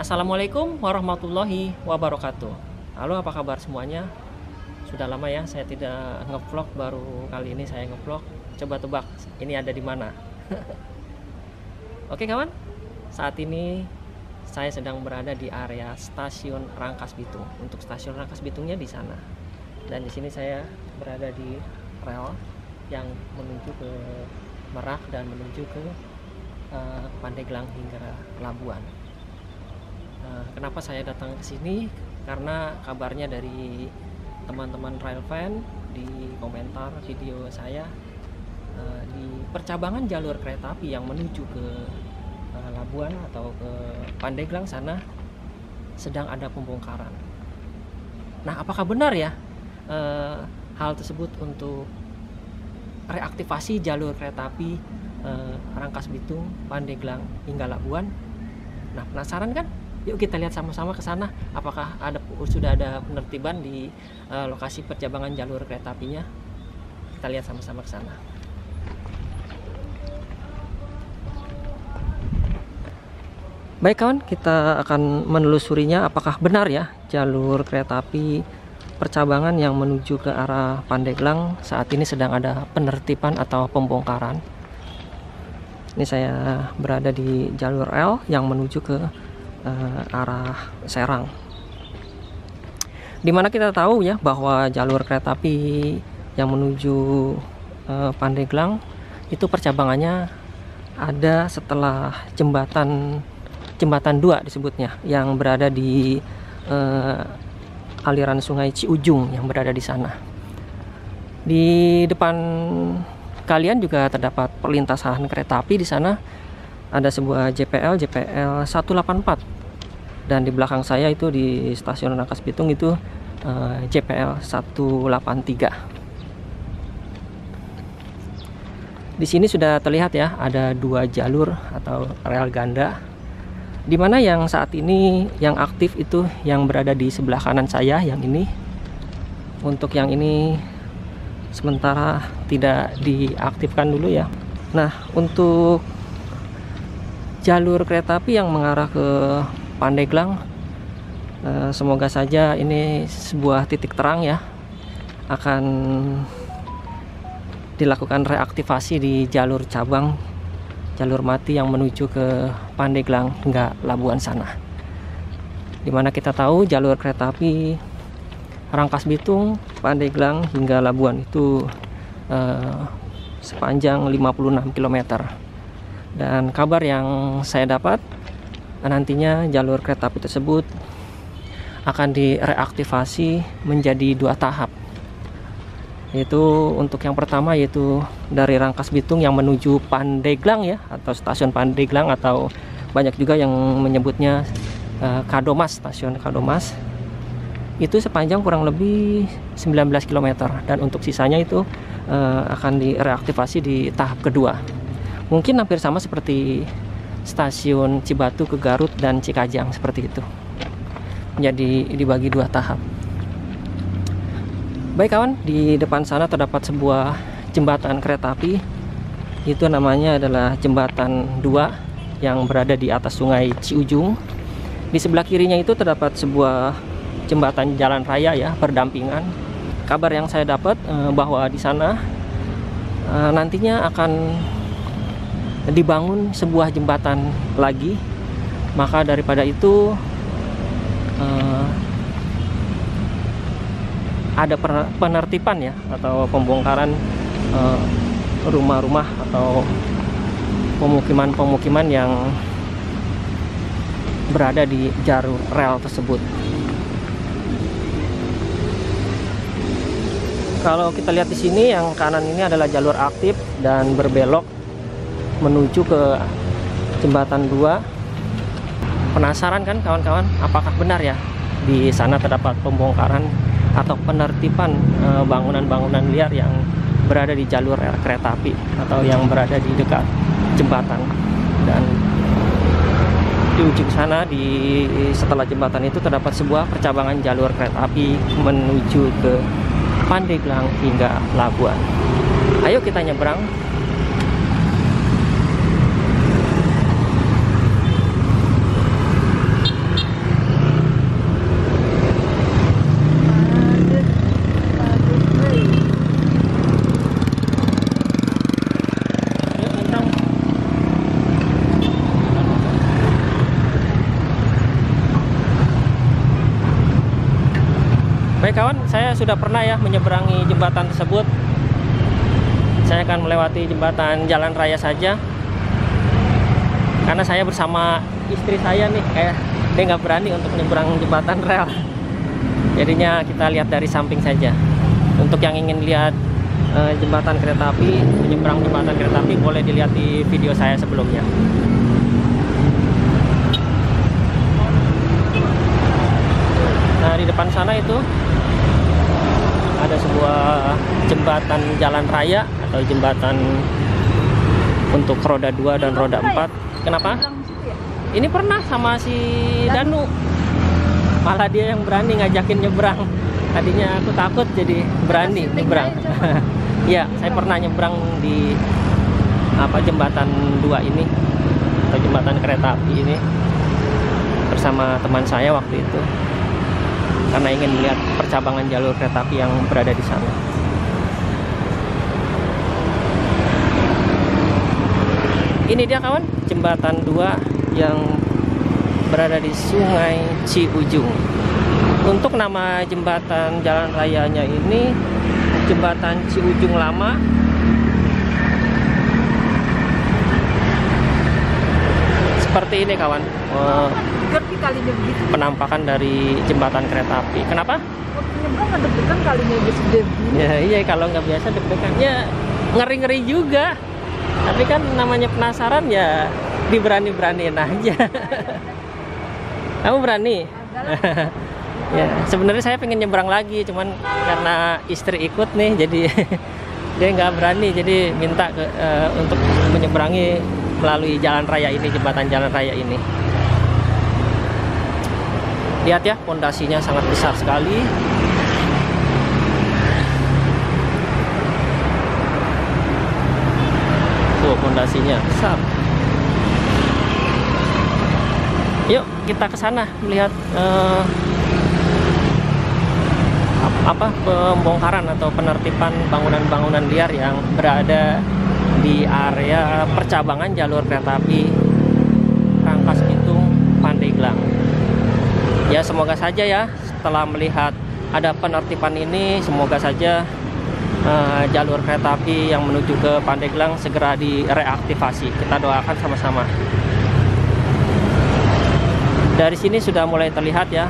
Assalamualaikum warahmatullahi wabarakatuh. Halo, apa kabar semuanya? Sudah lama ya saya tidak ngevlog, baru kali ini saya ngevlog. Coba tebak ini ada di mana? Oke kawan, saat ini saya sedang berada di area stasiun Rangkas Bitung. Untuk stasiun Rangkas Bitungnya di sana. Dan di sini saya berada di rel yang menuju ke Merak dan menuju ke Pandeglang hingga Labuan. Kenapa saya datang ke sini? Karena kabarnya dari teman-teman rail fan di komentar video saya, di percabangan jalur kereta api yang menuju ke Labuan atau ke Pandeglang sana sedang ada pembongkaran. Nah, apakah benar ya hal tersebut untuk reaktivasi jalur kereta api Rangkas Bitung, Pandeglang hingga Labuan? Nah, penasaran kan? Yuk kita lihat sama-sama ke sana. Apakah sudah ada penertiban di lokasi percabangan jalur kereta apinya? Kita lihat sama-sama ke sana. Baik kawan, kita akan menelusurinya. Apakah benar ya jalur kereta api percabangan yang menuju ke arah Pandeglang saat ini sedang ada penertiban atau pembongkaran? Ini saya berada di jalur L yang menuju ke arah Serang, dimana kita tahu ya bahwa jalur kereta api yang menuju Pandeglang itu percabangannya ada setelah jembatan 2 disebutnya, yang berada di aliran sungai Ciujung yang berada di sana. Di depan kalian juga terdapat perlintasan kereta api di sana. Ada sebuah JPL 184, dan di belakang saya itu di stasiun Rangkas Bitung itu JPL 183. Di sini sudah terlihat ya ada 2 jalur atau rel ganda, dimana yang saat ini yang aktif itu yang berada di sebelah kanan saya, yang ini. Untuk yang ini sementara tidak diaktifkan dulu ya. Nah, untuk jalur kereta api yang mengarah ke Pandeglang, semoga saja ini sebuah titik terang ya, akan dilakukan reaktivasi di jalur cabang, jalur mati yang menuju ke Pandeglang hingga Labuan sana. Dimana kita tahu jalur kereta api Rangkas Bitung, Pandeglang hingga Labuan itu sepanjang 56 km. Dan kabar yang saya dapat, nantinya jalur kereta api tersebut akan direaktivasi menjadi 2 tahap. Yaitu untuk yang pertama yaitu dari Rangkas Bitung yang menuju Pandeglang ya, atau stasiun Pandeglang, atau banyak juga yang menyebutnya Kadomas, stasiun Kadomas. Itu sepanjang kurang lebih 19 km, dan untuk sisanya itu akan direaktivasi di tahap kedua. Mungkin hampir sama seperti stasiun Cibatu ke Garut dan Cikajang, seperti itu. Jadi dibagi 2 tahap. Baik kawan, di depan sana terdapat sebuah jembatan kereta api. Itu namanya adalah jembatan 2 yang berada di atas sungai Ciujung. Di sebelah kirinya itu terdapat sebuah jembatan jalan raya ya, berdampingan. Kabar yang saya dapat bahwa di sana nantinya akan dibangun sebuah jembatan lagi. Maka daripada itu ada penertiban ya, atau pembongkaran rumah-rumah atau pemukiman-pemukiman yang berada di jalur rel tersebut. Kalau kita lihat di sini, yang kanan ini adalah jalur aktif dan berbelok menuju ke jembatan 2. Penasaran kan kawan-kawan, apakah benar ya di sana terdapat pembongkaran atau penertiban bangunan-bangunan liar yang berada di jalur kereta api atau yang berada di dekat jembatan. Dan di ujung sana, setelah jembatan itu terdapat sebuah percabangan jalur kereta api menuju ke Pandeglang hingga Labuan. Ayo kita nyebrang. Baik kawan, saya sudah pernah ya menyeberangi jembatan tersebut. Saya akan melewati jembatan jalan raya saja, karena saya bersama istri saya nih, kayak dia nggak berani untuk menyeberang jembatan rel. Jadinya kita lihat dari samping saja. Untuk yang ingin lihat jembatan kereta api, menyeberang jembatan kereta api, boleh dilihat di video saya sebelumnya. Nah, di depan sana itu ada sebuah jembatan jalan raya atau jembatan untuk roda 2 dan roda 4. Kenapa? Ini pernah sama si Danu. Malah dia yang berani ngajakin nyebrang. Tadinya aku takut, jadi berani nyebrang. Ya, saya pernah nyebrang di jembatan 2 ini atau jembatan kereta api ini bersama teman saya waktu itu, karena ingin melihat percabangan jalur kereta api yang berada di sana. Ini dia kawan, jembatan 2 yang berada di Sungai Ciujung. Untuk nama jembatan jalan rayanya ini Jembatan Ciujung Lama. Seperti ini kawan, penampakan dari jembatan kereta api. Kenapa? Nyebrang nggak deg-degan kalinya gede. Ya iya, kalau nggak biasa deg-degan ya ngeri-ngeri juga. Tapi kan namanya penasaran ya, diberani-beraniin aja. Kamu berani? Ya, sebenarnya saya pengen nyebrang lagi, cuman karena istri ikut nih, jadi dia nggak berani, jadi minta untuk menyeberangi melalui jalan raya ini, jembatan jalan raya ini. Lihat ya, pondasinya sangat besar sekali. Tuh, pondasinya besar. Yuk kita ke sana melihat pembongkaran atau penertiban bangunan-bangunan liar yang berada di area percabangan jalur kereta api Rangkas Bitung Pandeglang. Ya, semoga saja ya, setelah melihat ada penertiban ini, semoga saja jalur kereta api yang menuju ke Pandeglang segera direaktivasi. Kita doakan sama-sama. Dari sini sudah mulai terlihat ya,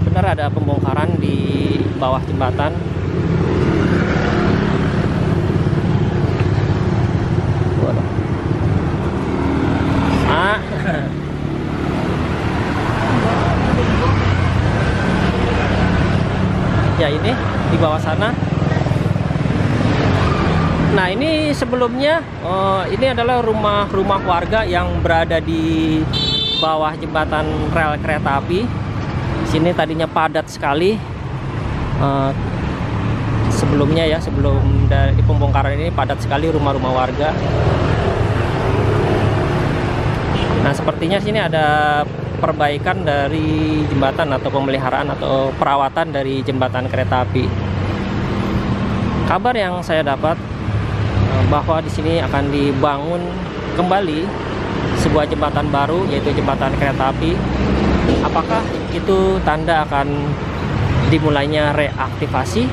benar ada pembongkaran di bawah jembatan. Waduh. Ya, ini di bawah sana. Nah, ini sebelumnya ini adalah rumah-rumah warga yang berada di bawah jembatan rel kereta api. Sini tadinya padat sekali. Sebelumnya ya, sebelum dari pembongkaran ini padat sekali rumah-rumah warga. Nah, sepertinya sini ada perbaikan dari jembatan atau pemeliharaan atau perawatan dari jembatan kereta api. Kabar yang saya dapat bahwa di sini akan dibangun kembali sebuah jembatan baru, yaitu jembatan kereta api. Apakah itu tanda akan dimulainya reaktivasi?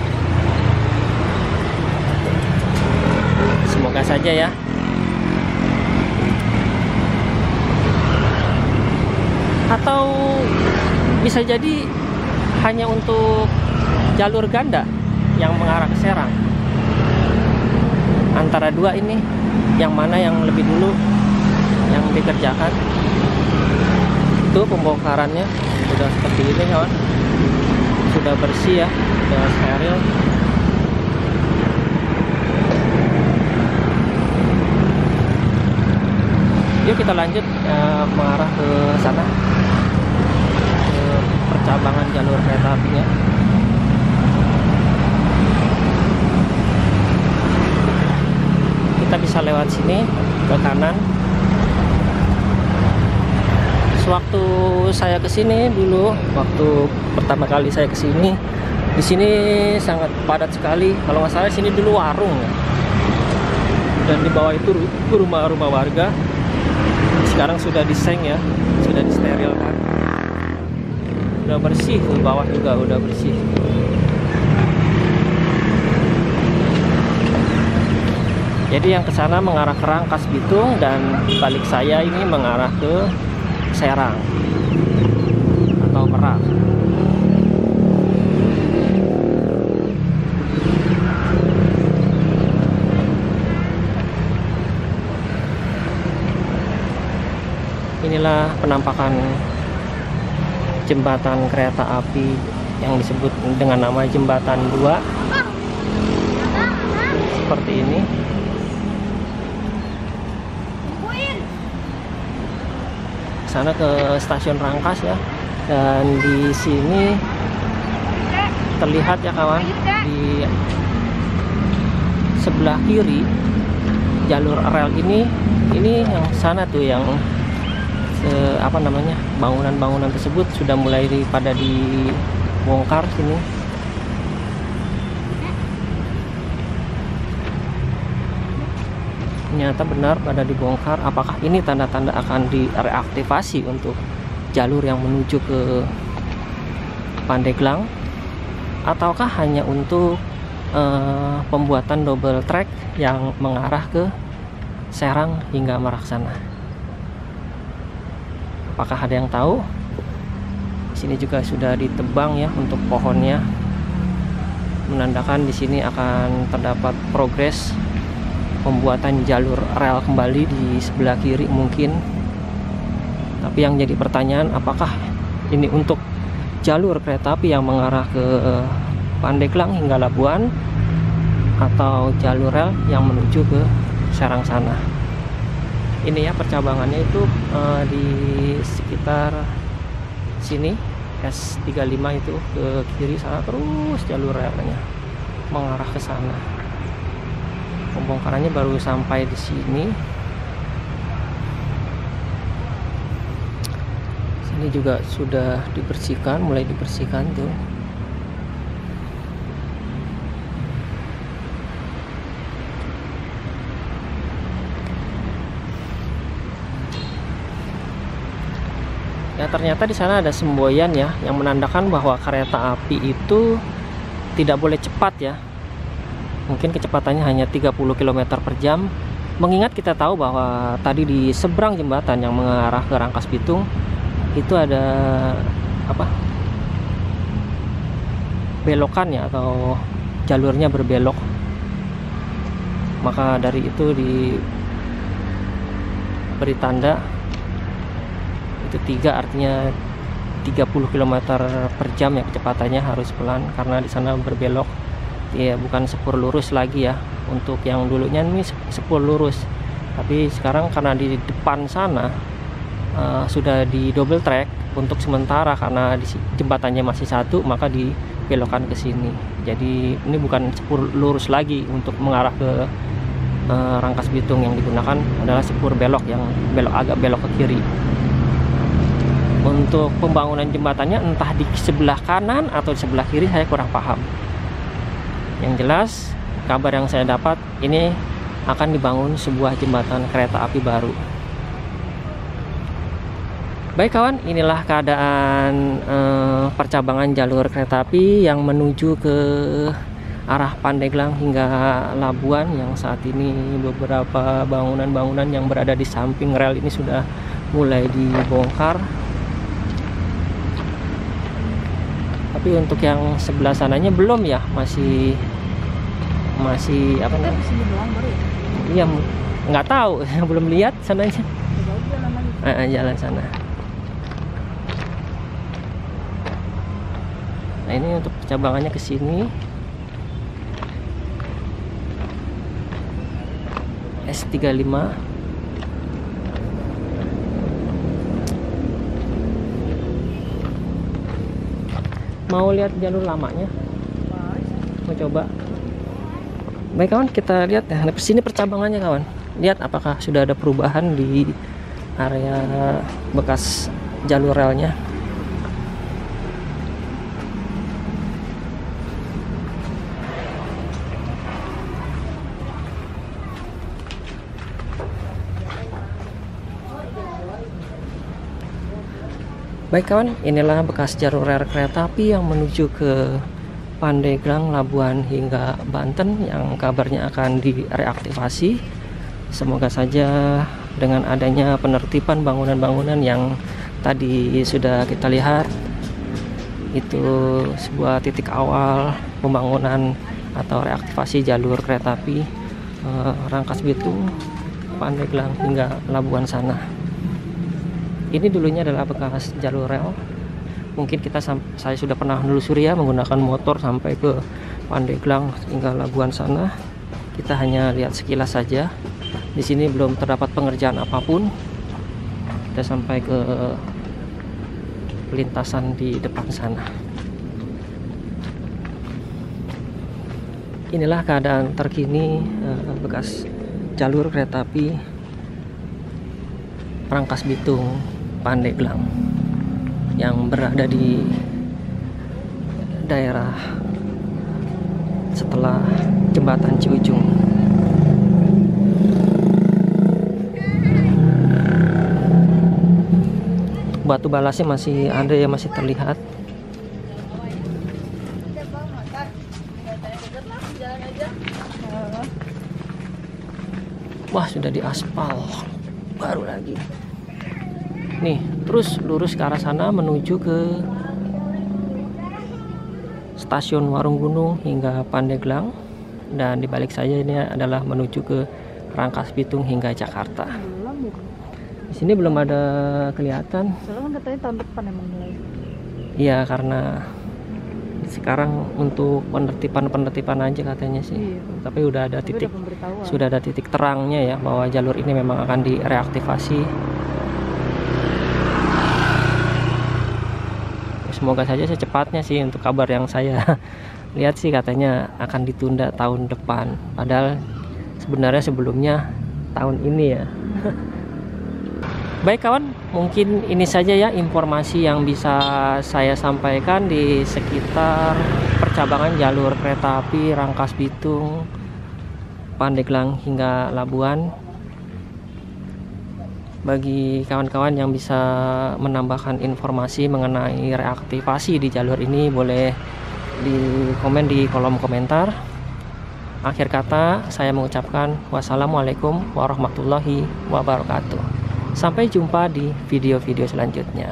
Semoga saja ya. Atau bisa jadi hanya untuk jalur ganda yang mengarah ke Serang. Antara dua ini, yang mana yang lebih dulu yang dikerjakan? Itu pembongkarannya sudah seperti ini kawan, sudah bersih ya, sudah steril. Yuk kita lanjut mengarah ke sana, ke percabangan jalur kereta apinya. Kita bisa lewat sini ke kanan. Sewaktu saya kesini dulu, waktu pertama kali saya kesini, di sini sangat padat sekali. Kalau nggak salah sini dulu warung ya. Dan di bawah itu rumah-rumah warga. Sekarang sudah diseng ya, sudah sudah disterilkan, udah bersih, di bawah juga udah bersih. Jadi yang ke sana mengarah ke Rangkas Bitung dan balik saya ini mengarah ke Serang atau Merak. Inilah penampakan jembatan kereta api yang disebut dengan nama Jembatan 2. Seperti ini. Sana ke stasiun Rangkas ya, dan di sini terlihat ya kawan, di sebelah kiri jalur rel ini yang sana tuh yang apa namanya, bangunan-bangunan tersebut sudah mulai pada dibongkar sini. Ternyata benar pada dibongkar. Apakah ini tanda-tanda akan direaktivasi untuk jalur yang menuju ke Pandeglang, ataukah hanya untuk pembuatan double track yang mengarah ke Serang hingga Merak sana? Apakah ada yang tahu? Di sini juga sudah ditebang ya untuk pohonnya, menandakan di sini akan terdapat progres pembuatan jalur rel kembali di sebelah kiri mungkin. Tapi yang jadi pertanyaan, apakah ini untuk jalur kereta api yang mengarah ke Pandeglang hingga Labuan, atau jalur rel yang menuju ke Serang sana? Ini ya percabangannya itu di sekitar sini S35 itu ke kiri sana, terus jalur relnya mengarah ke sana. Pembongkarannya baru sampai di sini. Sini juga sudah dibersihkan, mulai dibersihkan tuh. Ya, ternyata di sana ada semboyan ya, yang menandakan bahwa kereta api itu tidak boleh cepat ya. Mungkin kecepatannya hanya 30 km per jam. Mengingat kita tahu bahwa tadi di seberang jembatan yang mengarah ke Rangkas Bitung itu ada apa? Belokannya atau jalurnya berbelok. Maka dari itu diberi tanda itu 3, artinya 30 km per jam ya kecepatannya, harus pelan karena di sana berbelok. Ya, bukan sepur lurus lagi ya. Untuk yang dulunya ini sepur lurus, tapi sekarang karena di depan sana sudah di double track untuk sementara karena di jembatannya masih satu, maka dibelokkan ke sini. Jadi ini bukan sepur lurus lagi untuk mengarah ke Rangkas Bitung. Yang digunakan adalah sepur belok, yang agak belok ke kiri. Untuk pembangunan jembatannya entah di sebelah kanan atau di sebelah kiri, saya kurang paham. Yang jelas kabar yang saya dapat, ini akan dibangun sebuah jembatan kereta api baru. Baik kawan, inilah keadaan percabangan jalur kereta api yang menuju ke arah Pandeglang hingga Labuan, yang saat ini beberapa bangunan-bangunan yang berada di samping rel ini sudah mulai dibongkar. Tapi untuk yang sebelah sananya belum ya, masih apa namanya? Iya, nggak tahu, belum lihat sananya. Jalan sana. Nah, ini untuk percabangannya ke sini. S35. Mau lihat jalur lamanya? Mau coba? Baik kawan, kita lihat ya. Di sini percabangannya kawan. Lihat apakah sudah ada perubahan di area bekas jalur relnya. Baik kawan, inilah bekas jalur rel kereta api yang menuju ke Pandeglang, Labuan hingga Banten yang kabarnya akan direaktivasi. Semoga saja dengan adanya penertiban bangunan-bangunan yang tadi sudah kita lihat, itu sebuah titik awal pembangunan atau reaktivasi jalur kereta api Rangkas Bitung, Pandeglang hingga Labuan sana. Ini dulunya adalah bekas jalur rel. Mungkin saya sudah pernah menelusuri ya menggunakan motor sampai ke Pandeglang hingga Labuan sana. Kita hanya lihat sekilas saja. Di sini belum terdapat pengerjaan apapun. Kita sampai ke lintasan di depan sana. Inilah keadaan terkini bekas jalur kereta api Rangkas Bitung Pandeglang yang berada di daerah setelah jembatan Ciujung. Batu balasnya masih ada ya, masih terlihat. Wah, sudah diaspal baru lagi. Nih, terus lurus ke arah sana menuju ke stasiun Warung Gunung hingga Pandeglang, dan dibalik saya ini adalah menuju ke Rangkas Bitung hingga Jakarta. Belum gitu. Di sini belum ada kelihatan. Soalnya kan katanya tahun depan emang mulai. Iya, karena sekarang untuk penertiban aja katanya sih. Iya. Tapi udah ada Tapi titik, udah pemberitahuan. sudah ada titik terangnya ya bahwa jalur ini memang akan direaktivasi. Semoga saja secepatnya sih, untuk kabar yang saya lihat sih katanya akan ditunda tahun depan. Padahal sebenarnya sebelumnya tahun ini ya. Baik kawan, mungkin ini saja ya informasi yang bisa saya sampaikan di sekitar percabangan jalur kereta api Rangkas Bitung, Pandeglang hingga Labuan. Bagi kawan-kawan yang bisa menambahkan informasi mengenai reaktivasi di jalur ini, boleh di komen di kolom komentar. Akhir kata, saya mengucapkan wassalamualaikum warahmatullahi wabarakatuh. Sampai jumpa di video-video selanjutnya.